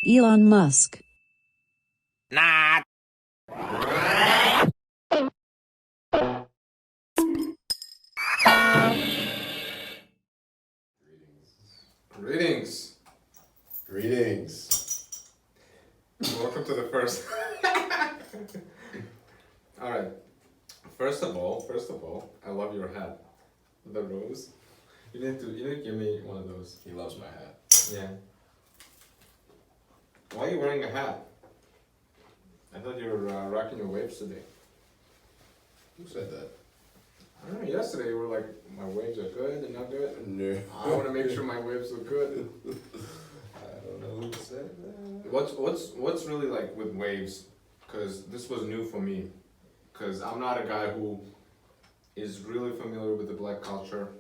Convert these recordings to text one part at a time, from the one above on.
Elon Musk. Nah. Greetings. Greetings. Welcome to the first. All right. First of all, I love your hat. The rose. You need to give me one of those. He loves my hat. Yeah. Why are you wearing a hat? I thought you were rocking your waves today. Who said that? I don't know. Yesterday you were like, my waves are good and not good. No. I want to make sure my waves look good. I don't know who said that. What's really like with waves? Because this was new for me. Because I'm not a guy who is really familiar with the black culture.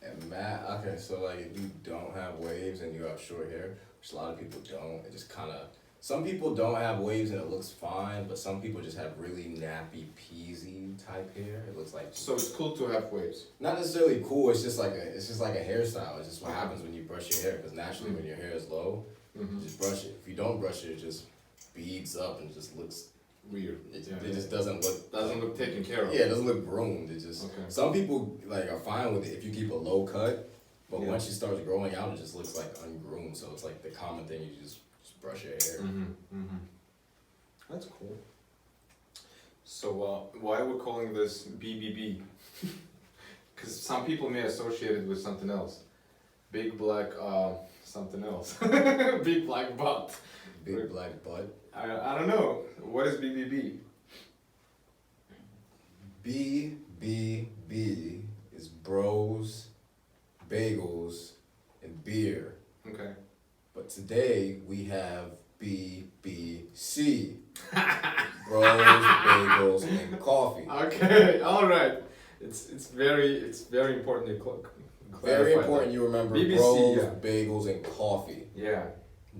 And Matt, okay, so like if you don't have waves and you have short hair, which a lot of people don't, it just kind of, some people don't have waves and it looks fine, but some people just have really nappy peasy type hair. It looks like, So it's cool to have waves. not necessarily cool, it's just like a hairstyle. It's just what happens when you brush your hair, because naturally when your hair is low, you just brush it. If you don't brush it, it just beads up and just looks Weird. It just doesn't look taken care of. Yeah, it doesn't look groomed. It just Okay. Some people like are fine with it if you keep a low cut, but Yeah. once it starts growing out, it just looks like ungroomed. So it's like the common thing you just brush your hair. That's cool. So why are we calling this BBB? Because some people may associate it with something else. Big black something else. Big black butt. Big black butt. I don't know. What is BBB? B.B.B is bros, bagels, and beer. Okay. But today we have B.B.C. Bros, bagels, and coffee. Okay. All right. It's very important to clarify Very that. important you remember BBC, bros, yeah. bagels, and coffee. Yeah.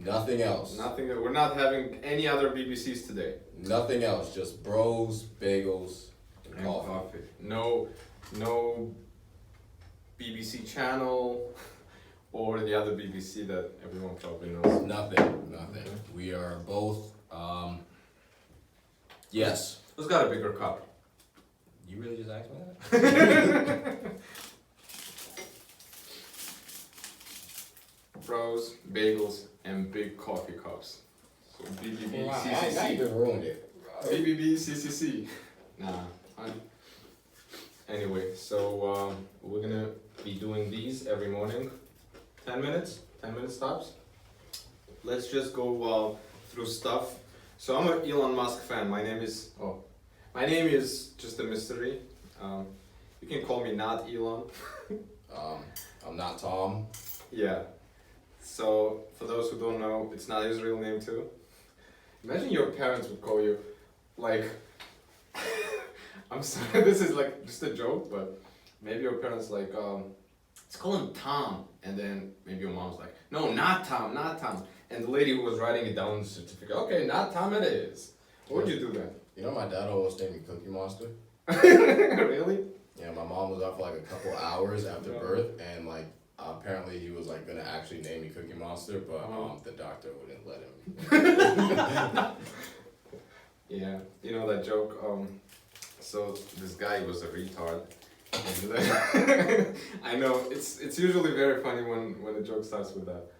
Nothing else. Nothing. We're not having any other BBCs today. Nothing else. Just bros, bagels, and coffee. No BBC channel or the other BBC that everyone probably knows. Nothing. Okay. We are both. Yes. Who's got a bigger cup? You really just asked me that? Bros, bagels, and big coffee cups. So BBB, I CCC. just ruined it. BBB, CCC. Nah. Anyway, so we're gonna be doing these every morning. 10 minutes? 10 minute stops? Let's just go through stuff. So I'm an Elon Musk fan. My name is just a mystery. You can call me not Elon. I'm not Tom. Yeah. So for those who don't know, it's not his real name too. Imagine your parents would call you like I'm sorry, this is like just a joke, but maybe your parents like let's call him Tom, and then maybe your mom's like, no, not Tom, not Tom. And the lady who was writing it down on the certificate, okay, not Tom it is. What would you do then? You know my dad always named me Cookie Monster? Really? Yeah, my mom was out for like a couple hours after birth, and like apparently he was like gonna actually name me Cookie Monster, but the doctor wouldn't let him. Yeah, you know that joke. So this guy was a retard. And I know it's usually very funny when a joke starts with that.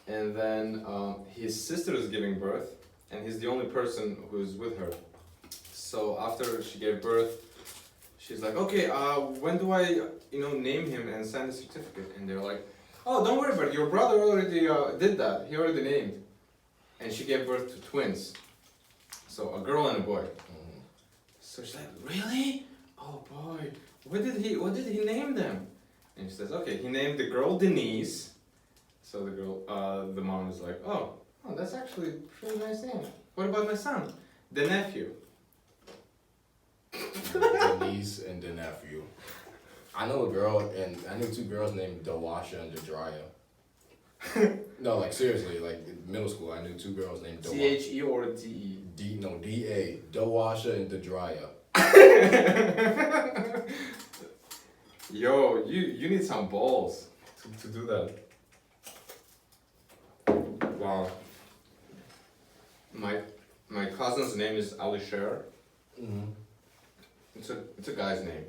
And then his sister is giving birth, and he's the only person who's with her. So after she gave birth, she's like, okay, when do I, name him and sign the certificate? And they're like, oh, don't worry about it. Your brother already did that. He already named. And she gave birth to twins. So a girl and a boy. So she's like, really? Oh boy, what did he name them? And she says, okay, he named the girl Denise. So the mom is like, oh, that's actually a pretty nice name. What about my son? The nephew. The niece and the nephew. I know I knew two girls named Dawasha and Dajraya. No, like seriously, like in middle school, I knew two girls named Dawasha. CHE or DE? D-A. Dawasha and Dajraya. Yo, you need some balls to do that. Wow. my cousin's name is Alisher. Mm-hmm. It's a guy's name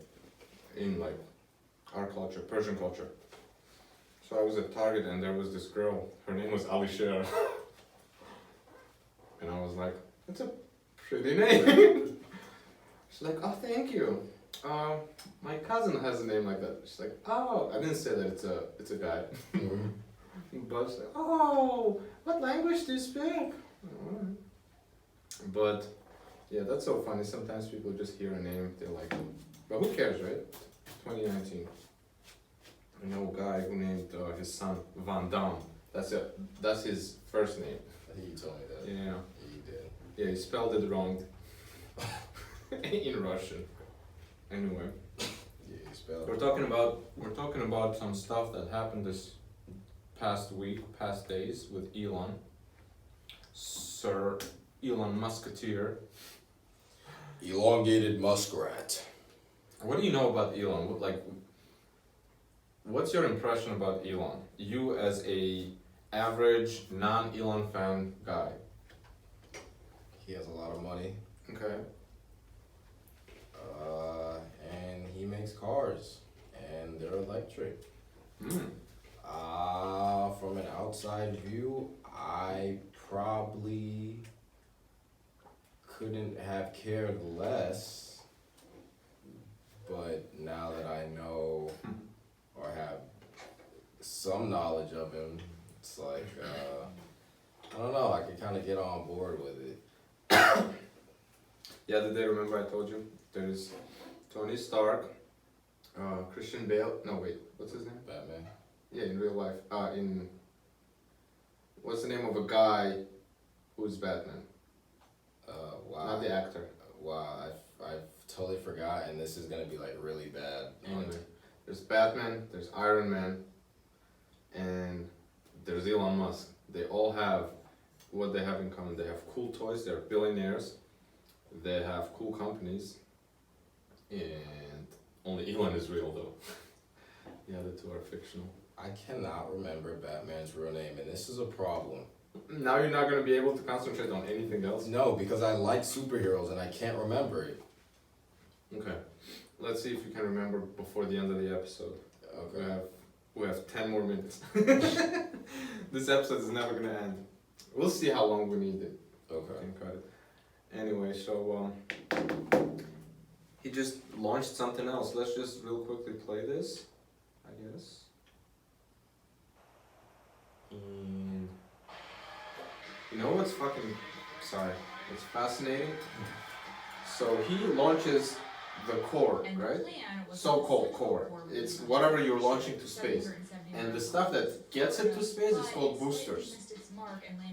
in like our culture, Persian culture. So I was at Target and there was this girl. Her name was Alisher, and I was like, "That's a pretty name." She's like, "Oh, thank you. My cousin has a name like that." She's like, "Oh," I didn't say that it's a guy, but she's like, "Oh, what language do you speak?" Alright. But yeah, that's so funny. Sometimes people just hear a name, they're like, but who cares, right? 2019. I know a guy who named his son Van Damme. That's it. That's his first name. I think you told me that. Yeah. Yeah, you did. Yeah, he spelled it wrong in Russian. Anyway, Yeah, you spelled we're talking about some stuff that happened this past days with Elon. Sir Elon Musketeer. elongated muskrat. What do you know about Elon? What's your impression about Elon? You as a average non-Elon fan guy. He has a lot of money. Okay. And he makes cars, and they're electric. Hmm. From an outside view, I probably couldn't have cared less, but now that I know or have some knowledge of him, it's like, I don't know, I can kind of get on board with it. The other day, remember I told you there's Tony Stark, Christian Bale. No, wait, what's his name? Batman. Yeah, in real life. What's the name of a guy who's Batman? Wow. Not the actor. Wow, I've totally forgot, and this is gonna be like really bad. Anyway, there's Batman, there's Iron Man, and there's Elon Musk. They all have what they have in common. They have cool toys, they're billionaires, they have cool companies, and only Elon is real though. The other two are fictional. I cannot remember Batman's real name, and this is a problem. Now you're not going to be able to concentrate on anything else? No, because I like superheroes and I can't remember it. Okay. Let's see if you can remember before the end of the episode. Okay. We have 10 more minutes. This episode is never going to end. We'll see how long we need it. Okay. We can cut it. Anyway, so he just launched something else. Let's just real quickly play this, I guess. And you know what's it's fascinating? So he launches the core, right? So-called core. It's whatever you're launching to space. And the stuff that gets it to space is called boosters.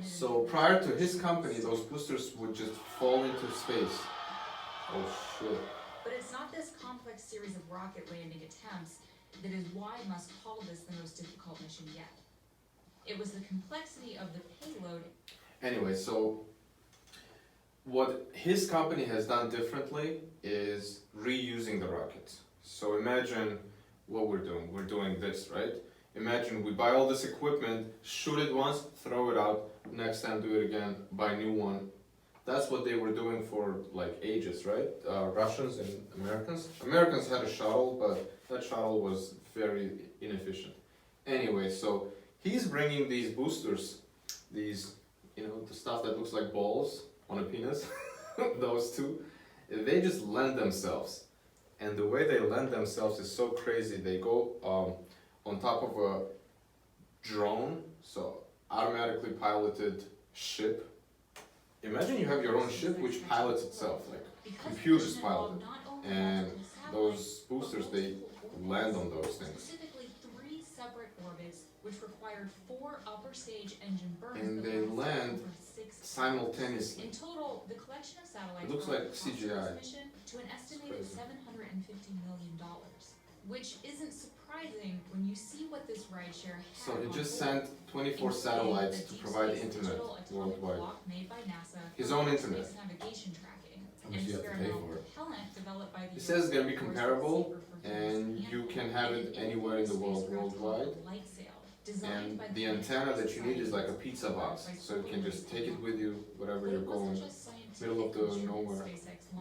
So prior to his company, those boosters would just fall into space. Oh shit. But it's not this complex series of rocket landing attempts that is why Musk called this the most difficult mission yet. It was the complexity of the payload. Anyway, so what his company has done differently is reusing the rockets. So imagine what we're doing. We're doing this, right? Imagine we buy all this equipment, shoot it once, throw it out, next time do it again, buy a new one. That's what they were doing for like ages, right? Russians and Americans. Americans had a shuttle, but that shuttle was very inefficient. Anyway, so he's bringing these boosters, these, the stuff that looks like balls on a penis, those two, they just lend themselves. And the way they lend themselves is so crazy. They go on top of a drone, so automatically piloted ship. Imagine you have your own ship which pilots itself, like computers pilot it. And those boosters, they land on those things. Specifically 3 separate orbits which required 4 upper stage engine burns. And they land simultaneously. In total, the collection of satellites It looks like CGI. mission to an estimated $750 million, which isn't surprising when you see what this rideshare had. So it just sent 24 satellites to provide internet worldwide. His own internet. How much do you have to pay for it? It says it's gonna be comparable, and you can have it anywhere in the world worldwide. Designed by and the antenna that you need is like a pizza box, so you can just take it with you wherever you're going. Middle of the nowhere.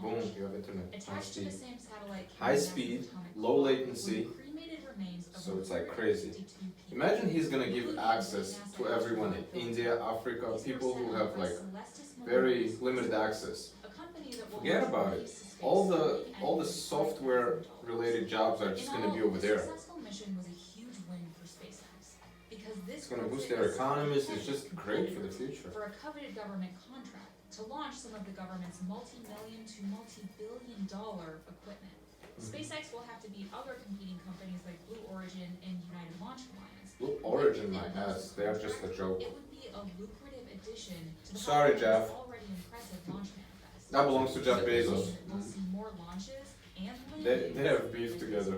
Boom, you have internet. High Attached to the speed. same satellite came High a massive speed, atomic low clock latency. with the cremated remains of So it's like 152 crazy. people, Imagine he's gonna give including access NASA to everyone in astronaut India, Africa, These were people set who up have by like Celestis very Mobility, limited access. a company that will Forget launch about a it. race to space All starting at the $5,000. software related jobs are just In gonna be all, over the there. successful mission was a huge win for SpaceX because this It's gonna puts boost it their as economies. It's a just great for the future. for a coveted government contract to launch some of the government's multi-million to multi-billion-dollar equipment. SpaceX will have to beat other competing companies like Blue Origin and United Launch Alliance. Blue Origin, my ass, they are just a joke. It would be a lucrative addition to the Sorry, Jeff. already impressive launch manifest. That belongs to Jeff Bezos. We'll see more launches and They have beef together.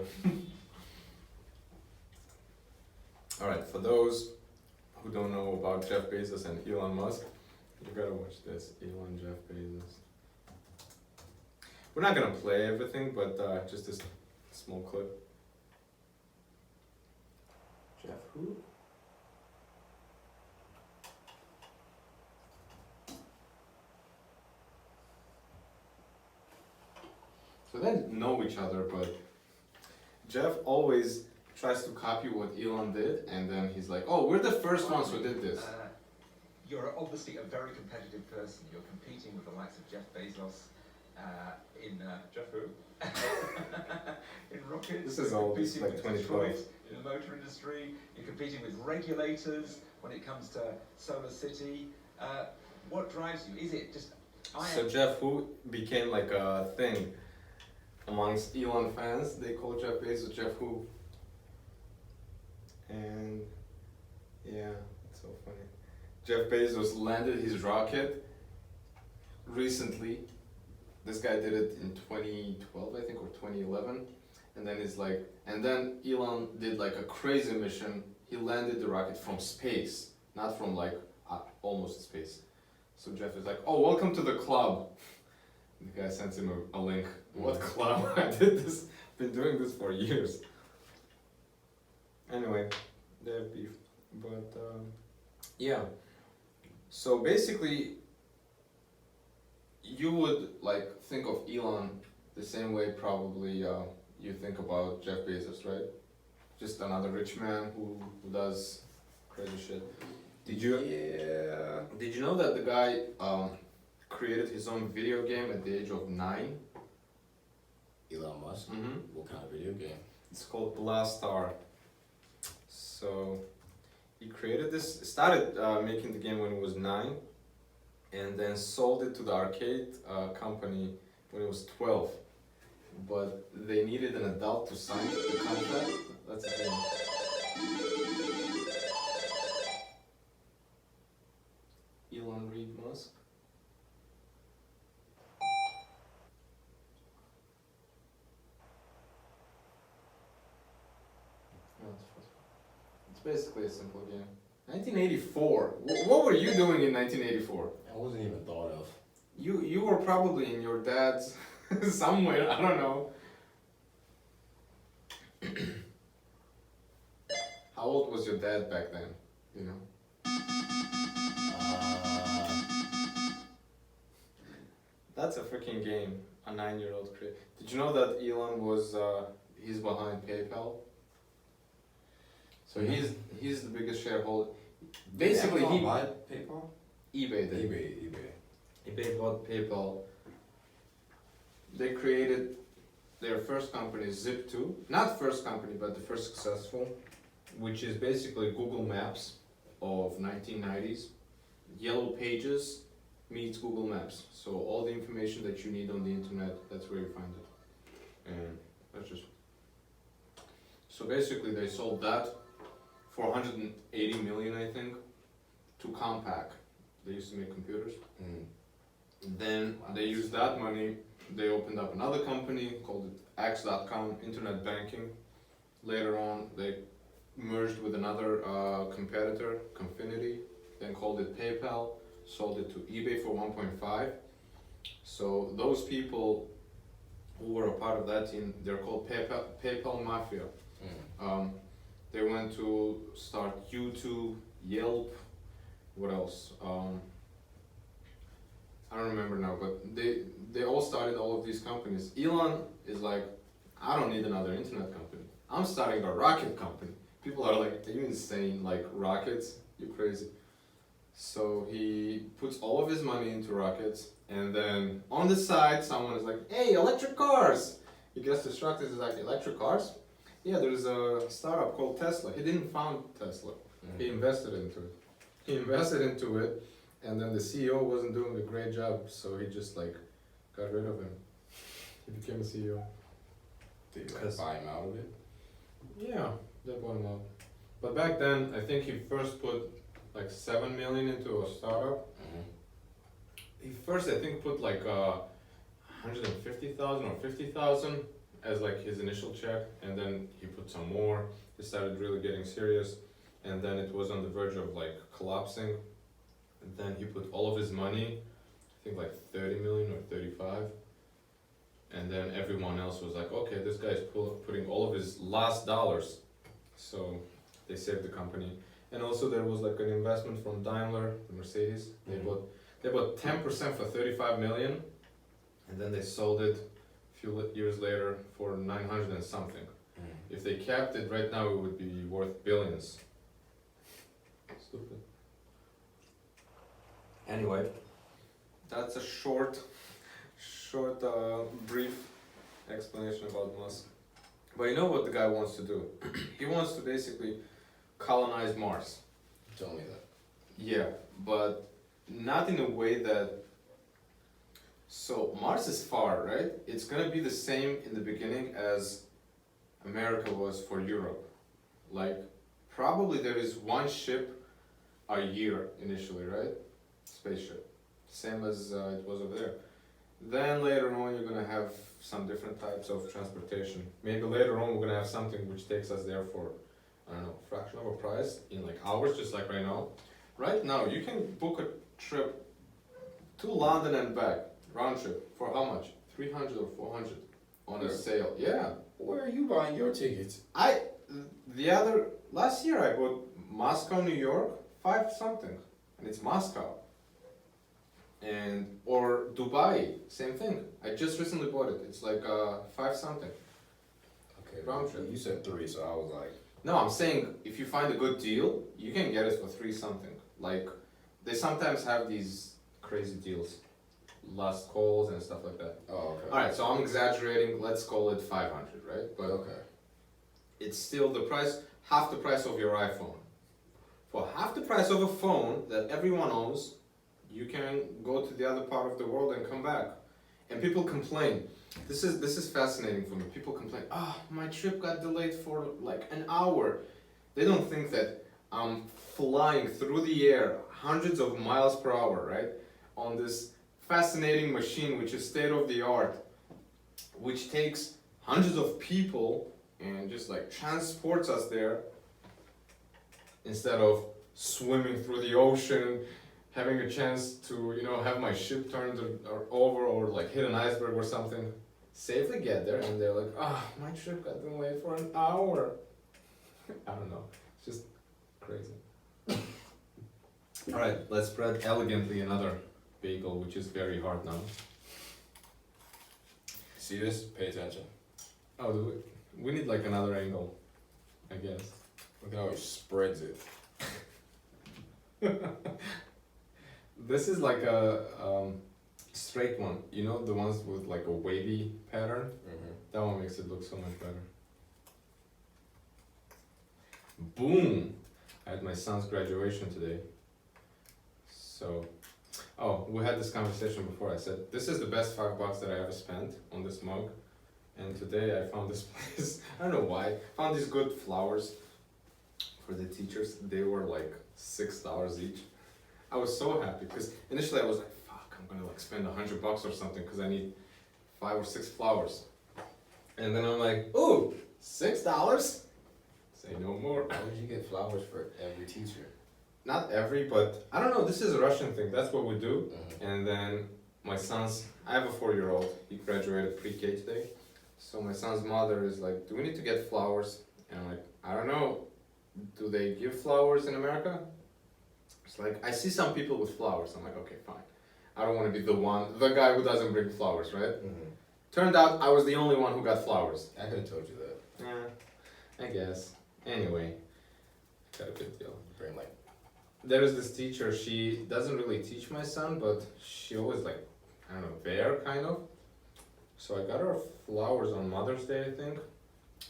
Alright, for those who don't know about Jeff Bezos and Elon Musk, you gotta watch this. Elon, Jeff Bezos. We're not gonna play everything, but just this small clip. Jeff who? So they know each other, but Jeff always tries to copy what Elon did, and then he's like, "Oh, we're the first ones who did this." You're obviously a very competitive person. You're competing with the likes of Jeff Bezos in Jeff who? In rockets. This is old. This is Competing like with 2012. Detroit in the motor industry. You're competing with regulators when it comes to Solar City. What drives you? Is it just So Jeff who became like a thing amongst Elon fans. They call Jeff Bezos Jeff who. And yeah, it's so funny. Jeff Bezos landed his rocket recently. This guy did it in 2012, I think, or 2011. And then it's like, and then Elon did like a crazy mission. He landed the rocket from space, not from like almost space. So Jeff is like, "Oh, welcome to the club." The guy sends him a link. What club? I did this. Been doing this for years. Anyway, they have beef, but yeah. So basically, you would like think of Elon the same way probably you think about Jeff Bezos, right? Just another rich man who does crazy shit. Did you? Yeah. Did you know that the guy created his own video game at the age of 9? Elon Musk? Mm-hmm. What kind of video game? It's called Blastar. So he created this, started making the game when he was 9, and then sold it to the arcade company when he was 12. But they needed an adult to sign the contract. That's the thing. Elon Reed Musk. No, it's basically a simple game. 1984. What were you doing in 1984? I wasn't even thought of. You were probably in your dad's somewhere. I don't know. How old was your dad back then? You know. That's a freaking game. A 9-year-old created. Did you know that Elon was he's behind PayPal? So he's the biggest shareholder. Basically, Did he Amazon buy PayPal? eBay did. eBay. eBay bought PayPal. They created their first company, Zip2. Not first company, but the first successful, which is basically Google Maps of 1990s. Yellow Pages meets Google Maps. So all the information that you need on the internet, that's where you find it. And that's just... So basically they sold that for 180 million, I think, to Compaq. They used to make computers. Then they used that money, they opened up another company, called it X.com, internet banking. Later on, they merged with another competitor, Confinity, then called it PayPal, sold it to eBay for 1.5. So those people who were a part of that team, they're called PayPal Mafia. They went to start YouTube, Yelp, what else? I don't remember now, but they all started all of these companies. Elon is like, I don't need another internet company. I'm starting a rocket company. People are like, are you insane? Like rockets? You crazy? So he puts all of his money into rockets, and then on the side, someone is like, hey, electric cars! He gets distracted, he's like, electric cars? Yeah, there's a startup called Tesla. He didn't found Tesla. He invested into it. He invested into it, and then the CEO wasn't doing a great job, so he just like got rid of him. He became a CEO. Did you like buy him out of it? Yeah, they bought him out. But back then, I think he first put like 7 million into a startup. He first, I think, put like 150,000 or 50,000 as like his initial check, and then he put some more. He started really getting serious, and then it was on the verge of like collapsing. And then he put all of his money, I think like 30 million or 35. And then everyone else was like, okay, this guy's putting all of his last dollars. So they saved the company. And also there was like an investment from Daimler, the Mercedes. They bought 10% for 35 million, and then they sold it a few years later for 900 and something. If they kept it right now, it would be worth billions. Stupid. Anyway, that's a short, brief explanation about Musk. But you know what the guy wants to do? He wants to basically colonize Mars. You told me that. Yeah, but not in a way that. So Mars is far, right? It's gonna be the same in the beginning as America was for Europe. Like, probably there is one ship a year initially, right? Spaceship. Same as it was over there. Then later on, you're gonna have some different types of transportation. Maybe later on, we're gonna have something which takes us there for, I don't know, fraction of a price in like hours, just like right now. Right now, you can book a trip to London and back, round trip, for how much? 300 or 400 on a sale. Yeah. Where are you buying your tickets? Last year I bought Moscow, New York, 5 something, and it's Moscow. Or Dubai, same thing. I just recently bought it. It's like 5 something. Okay, Round trip. you said 3, so I was like, No, I'm saying if you find a good deal, you can get it for 3 something. Like, they sometimes have these crazy deals, last calls and stuff like that. oh, okay. Alright, so I'm exaggerating, let's call it 500, right? But Okay. it's still the price, half the price of your iPhone. For half the price of a phone that everyone owns, you can go to the other part of the world and come back. And people complain. This is fascinating for me. People complain, my trip got delayed for like an hour. They don't think that I'm flying through the air hundreds of miles per hour, right? On this fascinating machine which is state of the art, which takes hundreds of people and just like transports us there instead of swimming through the ocean, having a chance to, have my ship turned or over or like hit an iceberg or something. Safely get there and they're like, my trip got delayed for an hour. I don't know, it's just crazy. Alright, let's spread elegantly another bagel, which is very hard now. See this? Pay attention. Oh, we need like another angle, I guess. Look at how he spreads it. This is like a straight one, the ones with like a wavy pattern. That one makes it look so much better. Boom! I had my son's graduation today. So, we had this conversation before. I said, this is the best $5 that I ever spent on this mug. And today I found this place, I don't know why, found these good flowers for the teachers. They were like $6 each. I was so happy because initially I was like, fuck, I'm gonna like spend $100 or something because I need 5 or 6 flowers. And then I'm like, ooh, $6? Say no more. Why would you get flowers for every teacher? Not every, but I don't know, this is a Russian thing. That's what we do. And then my I have a 4-year-old, he graduated pre-K today. So my son's mother is like, do we need to get flowers? And I'm like, I don't know, do they give flowers in America? It's like, I see some people with flowers. I'm like, okay, fine. I don't want to be the guy who doesn't bring flowers, right? Mm-hmm. Turned out I was the only one who got flowers. I could have told you that. Yeah, I guess. Anyway, got a good deal. Bring like. There is this teacher, she doesn't really teach my son, but she always like, I don't know, there kind of. So I got her flowers on Mother's Day, I think.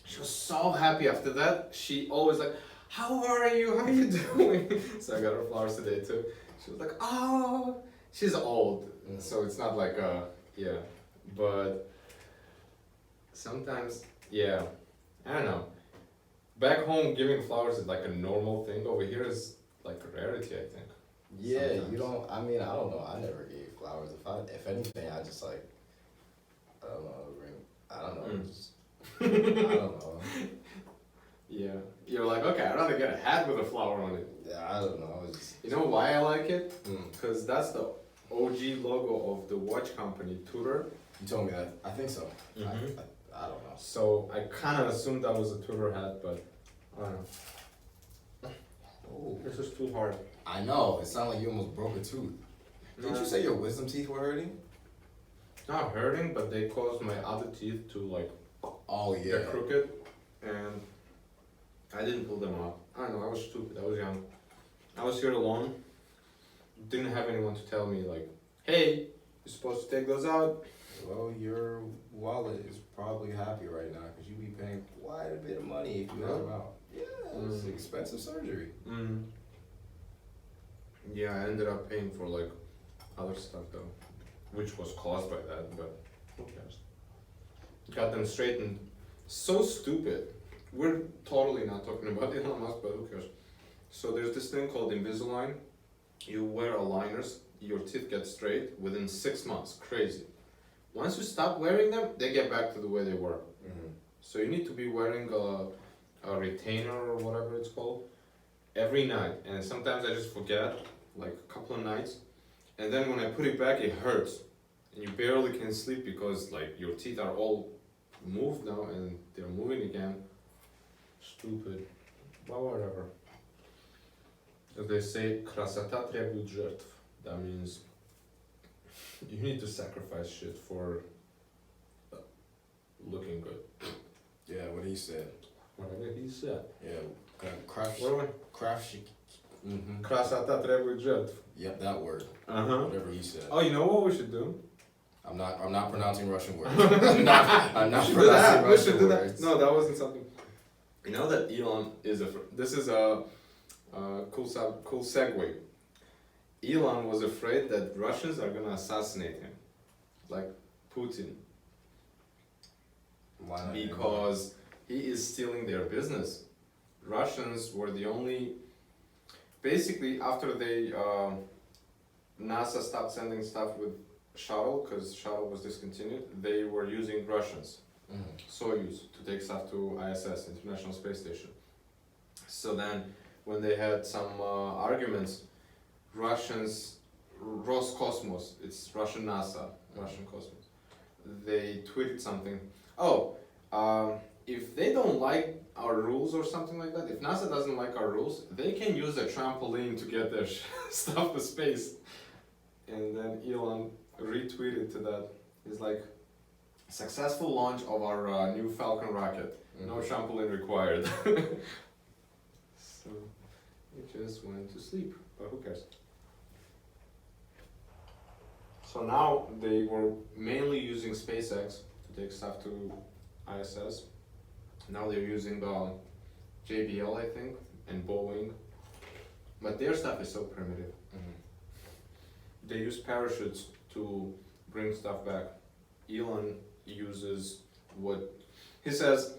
She was so happy after that. She always like, how are you? How you doing? So I got her flowers today too. She was like, oh, she's old, so it's not like yeah, but sometimes, yeah, I don't know. Back home, giving flowers is like a normal thing. Over here is like a rarity, I think. Yeah, Sometimes. you don't. I mean, I don't know. I never gave flowers. If anything, I just like. I don't know. I don't know. Just, I don't know. Yeah, you're like, okay, I'd rather get a hat with a flower on it. Yeah, I don't know. It's just, You know why I like it? Mm. Because that's the OG logo of the watch company, Tudor. You told me that. I think so. Mhm. I don't know. So I kind of assumed that was a Tudor hat, but I don't know. Oh. This is too hard. I know. It sounded like you almost broke a tooth. Didn't you say your wisdom teeth were hurting? Not hurting, but they caused my other teeth to like Oh yeah. get crooked, and I didn't pull them out. I don't know. I was stupid. I was young. I was here alone. Didn't have anyone to tell me like, hey, you're supposed to take those out. Well, your wallet is probably happy right now because you be paying quite a bit of money if you have them out. Yeah, it's expensive surgery. Mm. Yeah, I ended up paying for like other stuff though, which was caused by that, but who cares? Got them straightened. So stupid. We're totally not talking about Elon Musk, but who cares? So there's this thing called Invisalign. You wear aligners, your teeth get straight within 6 months. Crazy. Once you stop wearing them, they get back to the way they were. Mm-hmm. So you need to be wearing a retainer or whatever it's called every night. And sometimes I just forget, like a couple of nights. And then when I put it back, it hurts. And you barely can sleep because like your teeth are all moved now and they're moving again. Stupid. But whatever. As they say, krasota требует жертв. That means you need to sacrifice shit for looking good. Yeah, what he said. Whatever he said. Yeah, craft. What do I? Craft. Mm-hmm. Krasota требует жертв. Yep, that word. Uh-huh. Whatever he said. Oh, you know what we should do? I'm not pronouncing Russian words. I'm not We should do pronouncing that. We Russian should do that. words. No, that wasn't something. You know that Elon is this is a cool segue. Elon was afraid that Russians are gonna assassinate him, like Putin, Why not? because he is stealing their business. Russians were the only, basically after they NASA stopped sending stuff with shuttle because shuttle was discontinued. They were using Russians. Soyuz to take stuff to ISS, International Space Station. So then, when they had some arguments, Russians, Roscosmos, it's Russian NASA, Russian Cosmos, they tweeted something. Oh, if they don't like our rules or something like that, if NASA doesn't like our rules, they can use a trampoline to get their stuff to space. And then Elon retweeted to that. He's like, successful launch of our new Falcon rocket. No trampoline required. So it just went to sleep, but who cares? So now they were mainly using SpaceX to take stuff to ISS. Now they're using JBL, I think, and Boeing. But their stuff is so primitive. They use parachutes to bring stuff back. Elon uses what he says,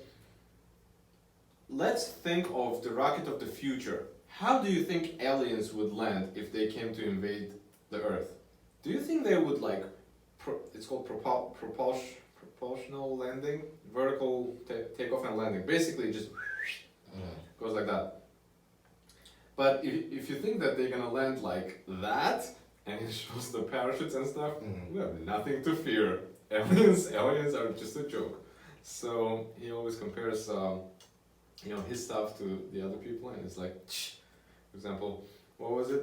let's think of the rocket of the future. How do you think aliens would land if they came to invade the Earth? Do you think they would like, it's called propulsional landing? Vertical takeoff and landing. Basically just goes like that. But if you think that they're gonna land like that, and it shows the parachutes and stuff, we have nothing to fear. Aliens are just a joke. So he always compares his stuff to the other people, and it's like, for example, what was it?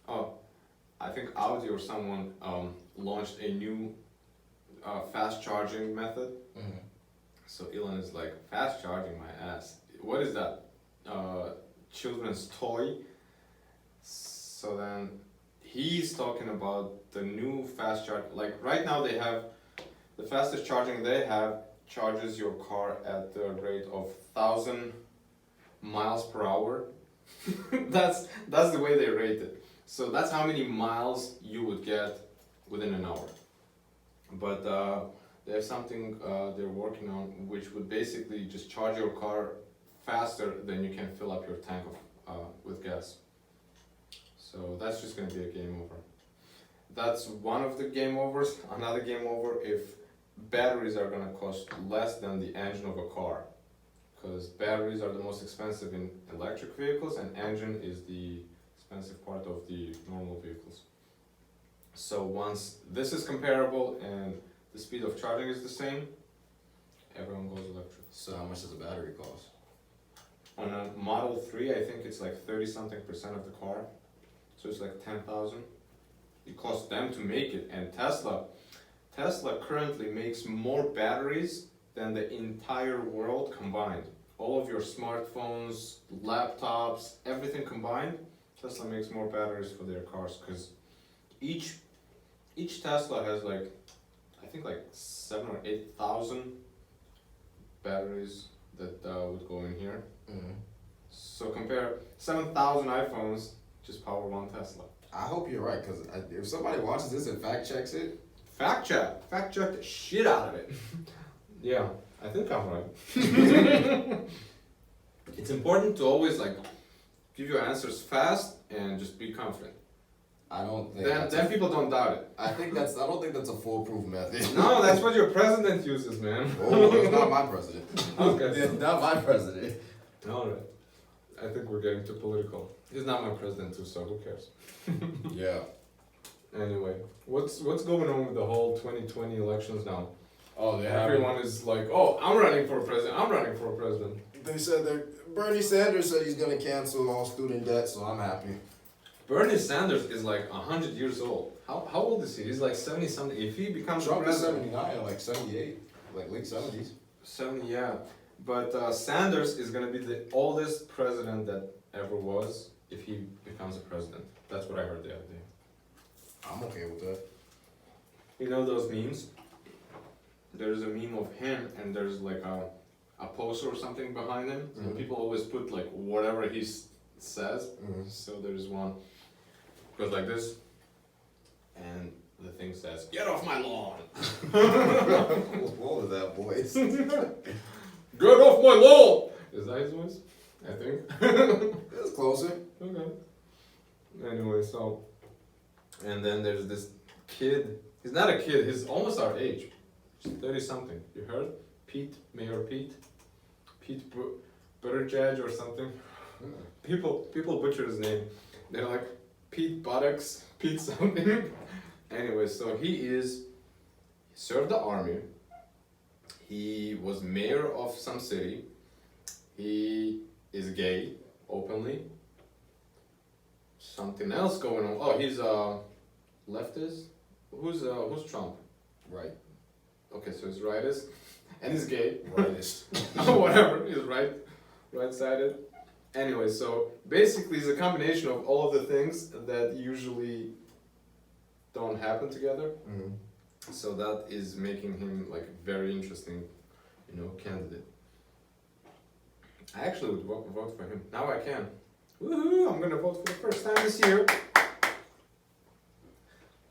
Oh, I think Audi or someone launched a new fast charging method. Mm-hmm. So Elon is like, fast charging my ass. What is that? Children's toy. So then he's talking about the new fast charge. Like right now they have the fastest charging they have charges your car at the rate of 1,000 miles per hour. that's the way they rate it. So that's how many miles you would get within an hour. But they have something they're working on which would basically just charge your car faster than you can fill up your tank with gas. So that's just going to be a game over. That's one of the game overs. Another game over if batteries are going to cost less than the engine of a car. Because batteries are the most expensive in electric vehicles and engine is the expensive part of the normal vehicles. So once this is comparable and the speed of charging is the same, everyone goes electric. So how much does a battery cost? On a Model 3, I think it's like 30-something% of the car. So it's like 10,000. It costs them to make it. And Tesla currently makes more batteries than the entire world combined. All of your smartphones, laptops, everything combined, Tesla makes more batteries for their cars because each Tesla has like, I think like 7,000 or 8,000 batteries that would go in here. Mm-hmm. So compare 7,000 iPhones, just power one Tesla. I hope you're right, because if somebody watches this and fact checks it, Fact check the shit out of it. Yeah, I think I'm right. It's important to always like give your answers fast and just be confident. I don't think Then people don't doubt it. I don't think that's a foolproof method. No, that's what your president uses, man. Oh, it's not my president. Okay. It's not my president. Alright. I think we're getting too political. He's not my president too, so who cares? Yeah. Anyway, what's going on with the whole 2020 elections now? Oh, Everyone is like, oh, I'm running for president. They said that Bernie Sanders said he's gonna cancel all student debt, so I'm happy. Bernie Sanders is like 100 years old. How old is he? He's like 70 something. If he becomes Trump is president, 79, like 78, like late 70s. 70, yeah. But Sanders is gonna be the oldest president that ever was if he becomes a president. That's what I heard the other day. I'm okay with that. You know those memes? There's a meme of him and there's like a poster or something behind him. Mhm. And people always put like whatever he says. Mhm. So there's one goes like this, and the thing says, "Get off my lawn." What was that voice? Get off my lawn. Is that his voice? I think. It's closer. Okay. Anyway, so, and then there's this kid. He's not a kid. He's almost our age. He's 30 something. You heard? Mayor Pete Buttigieg or something. People butcher his name. They're like Pete Buttocks, Pete something. Anyway, so he served the army. He was mayor of some city. He is gay openly. Something else going on. Oh, he's leftist. Who's Trump? Right. Okay, so he's rightist, and he's gay. Rightist. Whatever, he's right-sided. Anyway, so basically he's a combination of all of the things that usually don't happen together. Mm-hmm. So that is making him like a very interesting, candidate. I actually would vote for him. Now I can. Woohoo! I'm gonna vote for the first time this year.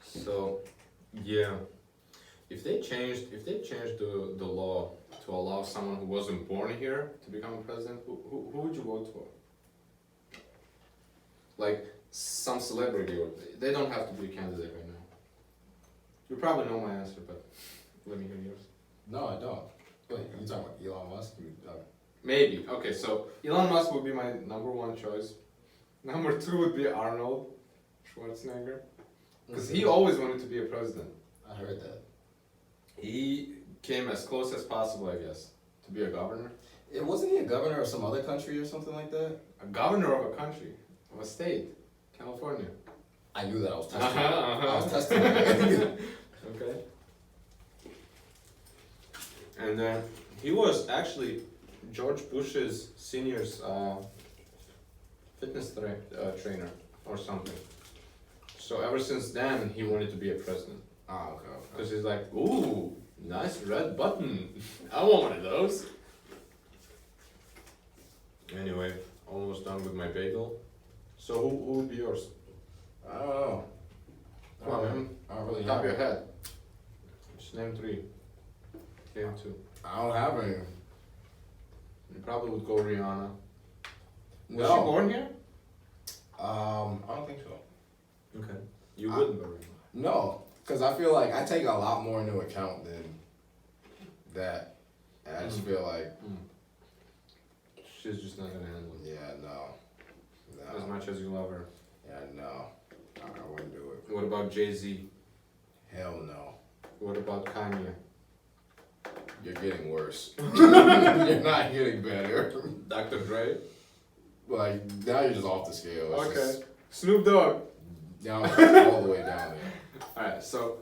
So, yeah. If they changed the law to allow someone who wasn't born here to become a president, who would you vote for? Like some celebrity, or they don't have to be a candidate right now. You probably know my answer, but let me hear yours. No, I don't. Wait, you talking about Elon Musk? Maybe. Okay, so Elon Musk would be my number one choice. Number two would be Arnold Schwarzenegger, because he always wanted to be a president. I heard that. He came as close as possible, I guess, to be a governor. It wasn't he a governor of some other country or something like that? A governor of a country, of a state, California. I knew that. I was testing. Uh-huh. I was testing. It. Okay. And then he was actually George Bush's senior's fitness trainer or something. So ever since then, he wanted to be a president. Okay. Because he's like, ooh, nice red button. I want one of those. Anyway, almost done with my bagel. So who would be yours? I don't know. Come on, man. I don't really Top have of your head. Just name 3. Name 2. I don't have any. You probably would go Rihanna. Was No. she born here? I don't think so. Okay. You wouldn't go Rihanna. No, because I feel like I take a lot more into account than that. And I just feel like, She's just not gonna handle it. yeah, no. As much as you love her. Yeah, no. I wouldn't do it. What about Jay-Z? Hell no. What about Kanye? You're getting worse. You're not getting better. Dr. Dre? Like, now you're just off the scale. It's Okay. just Snoop Dogg? down, all the way down there. Alright, so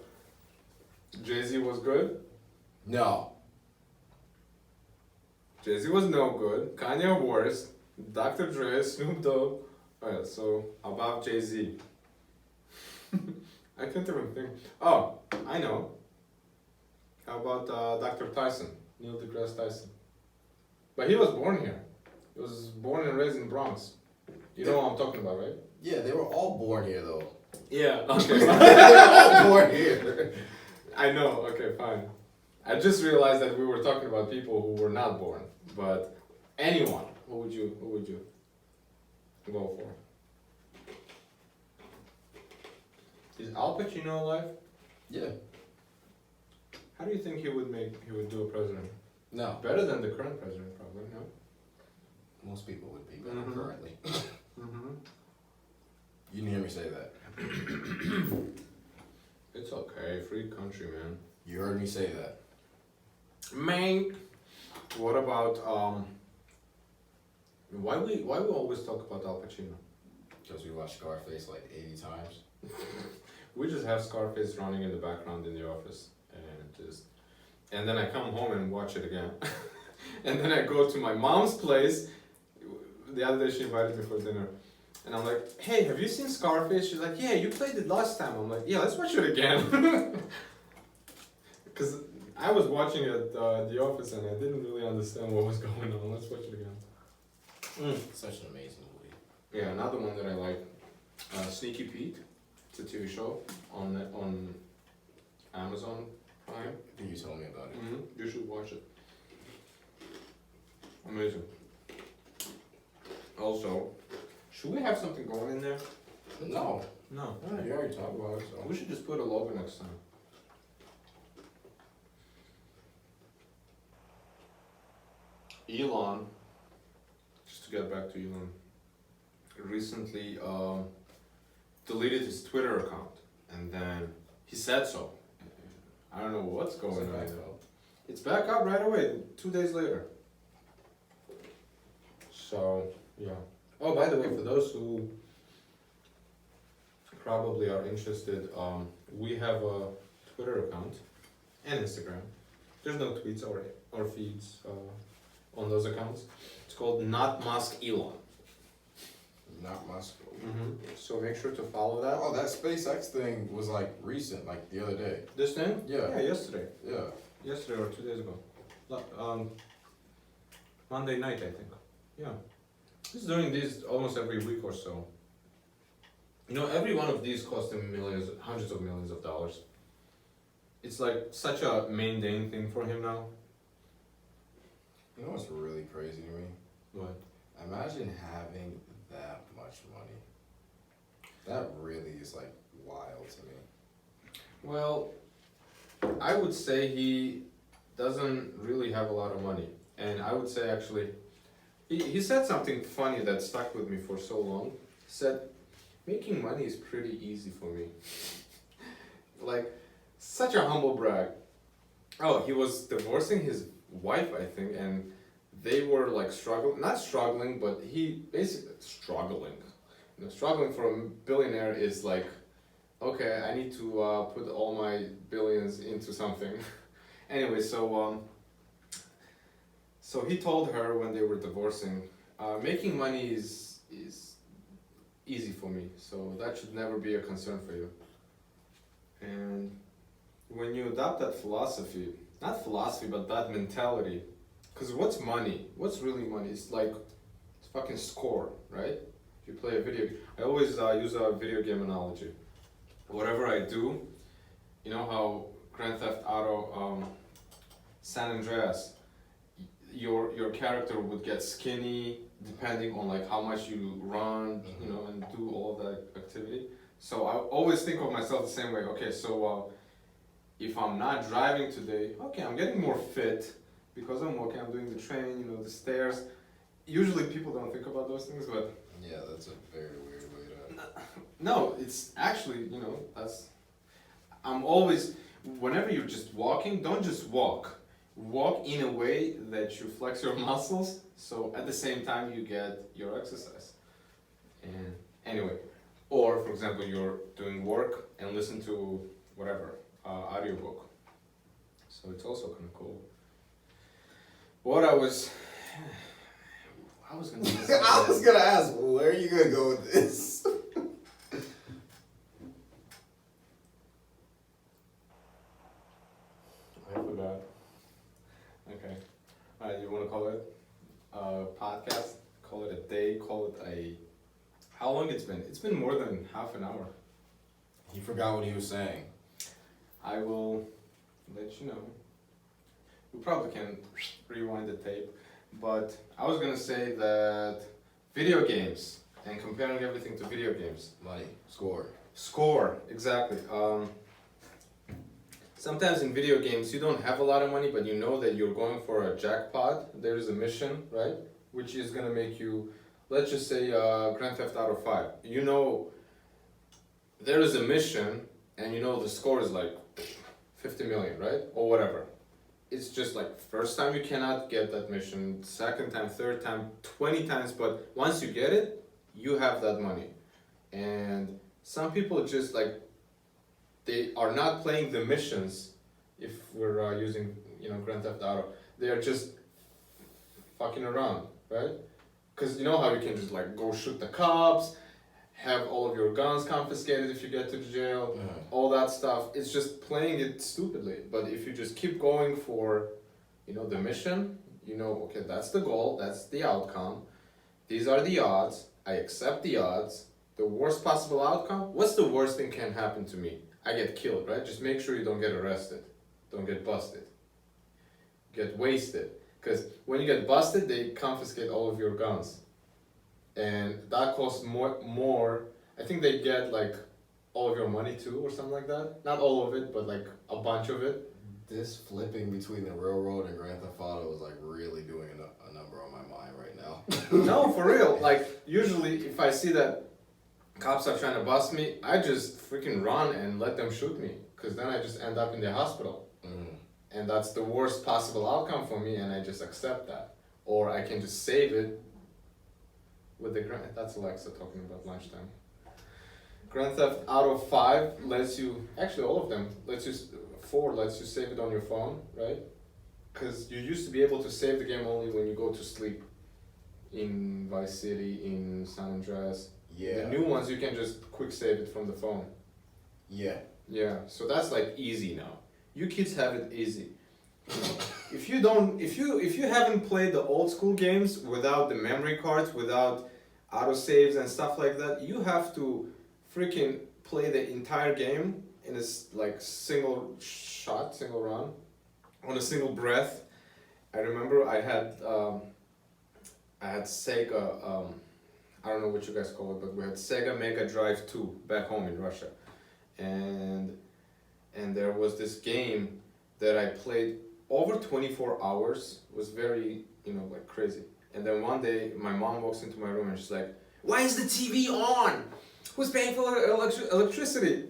Jay-Z was good? No. Jay-Z was no good. Kanye worse. Dr. Dre, Snoop Dogg. Alright, so about Jay-Z. I can't even think. Oh, I know. How about Dr. Tyson? Neil deGrasse Tyson. But he was born here. He was born and raised in Bronx. You know what I'm talking about, right? Yeah, they were all born here, though. Yeah, okay. They were all born here. I know, okay, fine. I just realized that we were talking about people who were not born. But anyone, who would you go for? Is Al Pacino alive? Yeah. How do you think he would do a president? No. Better than the current president, probably, no? Most people would be better Mhm. currently. Mm-hmm. You didn't hear me say that. It's okay, free country, man. You heard me say that. Man. What about why we always talk about Al Pacino? Because we watched Scarface like 80 times. We just have Scarface running in the background in the office, and then I come home and watch it again, and then I go to my mom's place. The other day she invited me for dinner, and I'm like, "Hey, have you seen Scarface?" She's like, "Yeah, you played it last time." I'm like, "Yeah, let's watch it again," because I was watching it at the office and I didn't really understand what was going on. Let's watch it again. Such an amazing movie. Yeah, another one that I like, Sneaky Pete. It's a TV show on Amazon Prime. I think you told me about it. You should watch it. Amazing. Also, should we have something going in there? No. No. You already talked about it, so. We should just put a logo next time. Elon, just to get back to Elon, recently deleted his Twitter account, and then he said so. I don't know what's going on. back there. up? It's back up right away, 2 days later. So, yeah. Oh, by the way, for those who probably are interested, we have a Twitter account and Instagram. There's no tweets or feeds on those accounts. It's called Not Musk Elon. Not Musk. So make sure to follow that. Oh, that SpaceX thing was like recent, like the other day. This thing? Yeah. Yeah, yesterday. Yeah. Yesterday or 2 days ago. Monday night, I think. Yeah. He's doing these almost every week or so. You know, every one of these cost him hundreds of millions of dollars. It's like such a mundane thing for him now. You know what's really crazy to me? What? Imagine having that much money. That really is like wild to me. Well, I would say he doesn't really have a lot of money. And I would say actually, he said something funny that stuck with me for so long. He said, making money is pretty easy for me. Like, such a humble brag. Oh, he was divorcing his wife, I think, and they were like not struggling, but he basically struggling. You know, struggling for a billionaire is like, okay, I need to put all my billions into something. Anyway, so he told her when they were divorcing, making money is easy for me, so that should never be a concern for you. And when you adopt that philosophy, not philosophy, but that mentality, because what's money? What's really money? It's like, it's fucking score, right? If you play a video, I always use a video game analogy. Whatever I do, you know how Grand Theft Auto, San Andreas, your character would get skinny depending on like how much you run, you know, and do all of that activity. So I always think of myself the same way. Okay, so if I'm not driving today, okay, I'm getting more fit because I'm walking, I'm doing the train, you know, the stairs. Usually people don't think about those things, but Yeah, that's a very weird way to. no, it's actually, you know, I'm always, whenever you're just walking, don't just walk. Walk in a way that you flex your muscles, so at the same time you get your exercise. And anyway, or for example, you're doing work and listen to whatever, audiobook. So it's also kind of cool. What I was gonna say. I was gonna ask, where are you gonna go with this? I forgot. Okay. Alright, you wanna call it a podcast? Call it a day? Call it a... How long it's been? It's been more than half an hour. He forgot what he was saying. I will let you know. We probably can rewind the tape, but I was gonna say that video games and comparing everything to video games. Money, score. Score, exactly. Sometimes in video games you don't have a lot of money, but you know that you're going for a jackpot. There is a mission, right? Which is gonna make you, let's just say Grand Theft Auto 5. You know there is a mission and you know the score is like 50 million, right? Or whatever. It's just like first time you cannot get that mission, second time, third time, 20 times, but once you get it, you have that money. And some people just like, they are not playing the missions, if we're using, you know, Grand Theft Auto. They are just fucking around, right? Because you know how you can just like go shoot the cops, have all of your guns confiscated if you get to jail, all that stuff. It's just playing it stupidly. But if you just keep going for, you know, the mission, you know, okay, that's the goal, that's the outcome. These are the odds. I accept the odds. The worst possible outcome, what's the worst thing can happen to me? I get killed, right? Just make sure you don't get arrested. Don't get busted. Get wasted. Because when you get busted, they confiscate all of your guns. And that costs more. I think they get like all of your money too or something like that. Not all of it, but like a bunch of it. This flipping between the railroad and Grand Theft Auto is like really doing a number on my mind right now. No, for real. Like usually if I see that cops are trying to bust me, I just freaking run and let them shoot me. Because then I just end up in the hospital. And that's the worst possible outcome for me, and I just accept that. Or I can just save it with the Grand... That's Alexa talking about lunchtime. Grand Theft Auto 5 lets you... Actually, all of them. 4 lets you save it on your phone, right? Because you used to be able to save the game only when you go to sleep. In Vice City, in San Andreas. Yeah. The new ones, you can just quick save it from the phone. Yeah. Yeah, so that's like easy now. You kids have it easy. If you haven't played the old school games without the memory cards, without autosaves and stuff like that, you have to freaking play the entire game in a like single shot, single run, on a single breath. I remember I had Sega. I don't know what you guys call it, but we had Sega Mega Drive 2 back home in Russia, and there was this game that I played over 24 hours. It was very, you know, like crazy. And then one day my mom walks into my room and she's like, "Why is the TV on? Who's paying for electricity?"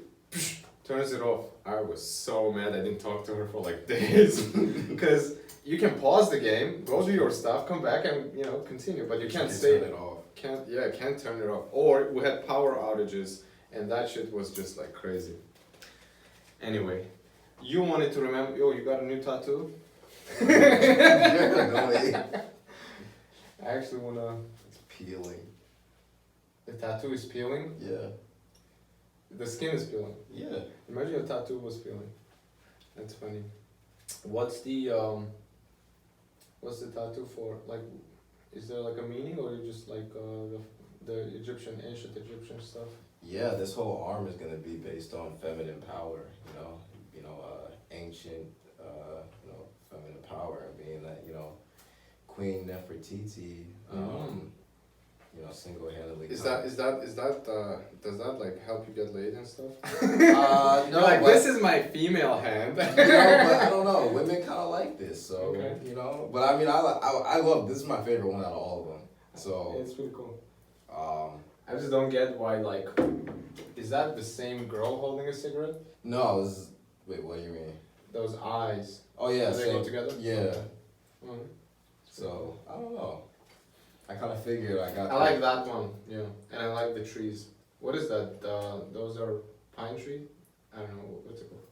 turns it off. I was so mad. I didn't talk to her for like days because you can pause the game, go do your stuff, come back, and continue. But you can't stay. turn it off. Can't turn it off. Or we had power outages, and that shit was just like crazy. Anyway, you wanted to remember. Yo, you got a new tattoo? I actually wanna. It's peeling. The tattoo is peeling. Yeah. The skin is peeling. Yeah. Imagine your tattoo was peeling. That's funny. What's the tattoo for? Like, is there like a meaning, or you just like the ancient Egyptian stuff? Yeah, this whole arm is gonna be based on feminine power. Ancient, feminine power, being that Queen Nefertiti, single-handedly. Does that like help you get laid and stuff? No, like, but, this is my female hand. but I don't know. Women kind of like this, so Okay. But I mean, I love this. Is my favorite one out of all of them. So It's pretty cool. I I just don't get why, like, is that the same girl holding a cigarette? no, wait, what do you mean? Those eyes. Oh yeah, Do they go together? Yeah. Mhm. So I don't know. I kind of figured I got. I like that one, yeah, and I like the trees. What is that? Those are pine tree? I don't know, what's it called?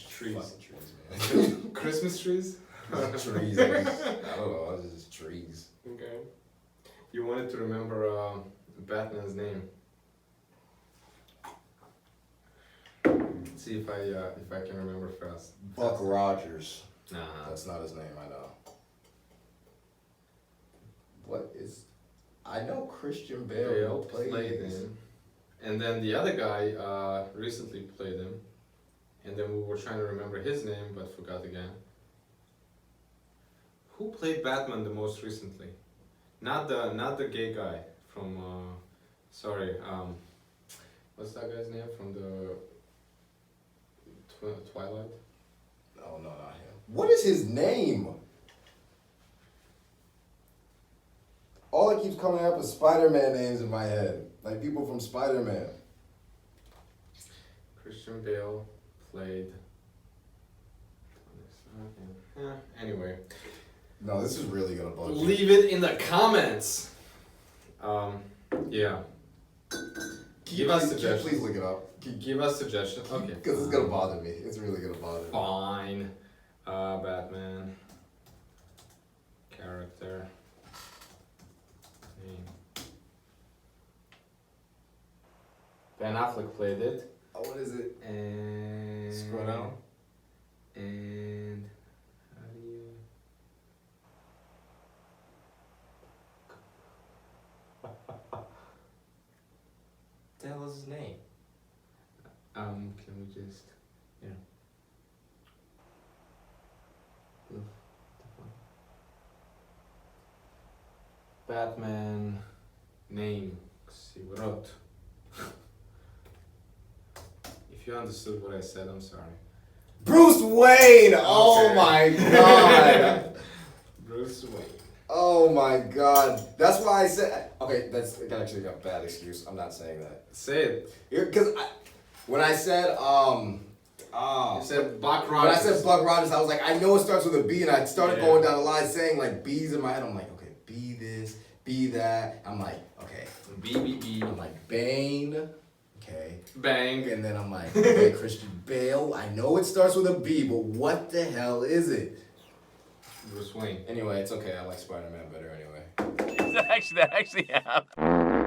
Trees. Fucking trees, man. Christmas trees? Trees. I don't know. It's just trees. Okay. You wanted to remember Batman's name. Let's see if I can remember fast. Buck Rogers. Nah. That's not his name. I know. What is? I know Christian Bale Bale played played him. And then the other guy recently played him. And then we were trying to remember his name, but forgot again. Who played Batman the most recently? Not the gay guy from what's that guy's name from the Twilight? Oh no, not him. What is his name? All that keeps coming up is Spider-Man names in my head, like people from Spider-Man. Christian Bale played. Anyway. No, this is really gonna bug you. Leave it in the comments. Yeah. Give us suggestions. Please look it up. Give us suggestions. Okay. Because it's gonna bother me. It's really gonna bother me. Fine. Batman. Character. Name. Ben Affleck played it. Oh, what is it? And Scroll down. And how do you? What the hell is his name? Can we just Batman name. See what wrote. If you understood what I said, I'm sorry. Bruce Wayne! Oh Okay. my god! Bruce Wayne. Oh my god. That's why I said. Okay, that's actually a bad excuse. I'm not saying that. Say it. Because when I said, You said Buck when I Rogers. said Buck Rogers, I was like, I know it starts with a B, and I started Yeah. going down the line saying like B's in my head. I'm like, okay, B this, B that. I'm like, okay. B.B.B. I'm like, Bane. Okay. Bang. And then I'm like, okay, Christian Bale. I know it starts with a B, but what the hell is it? Bruce Wayne. Anyway, it's okay. I like Spider-Man better anyway. That actually happened.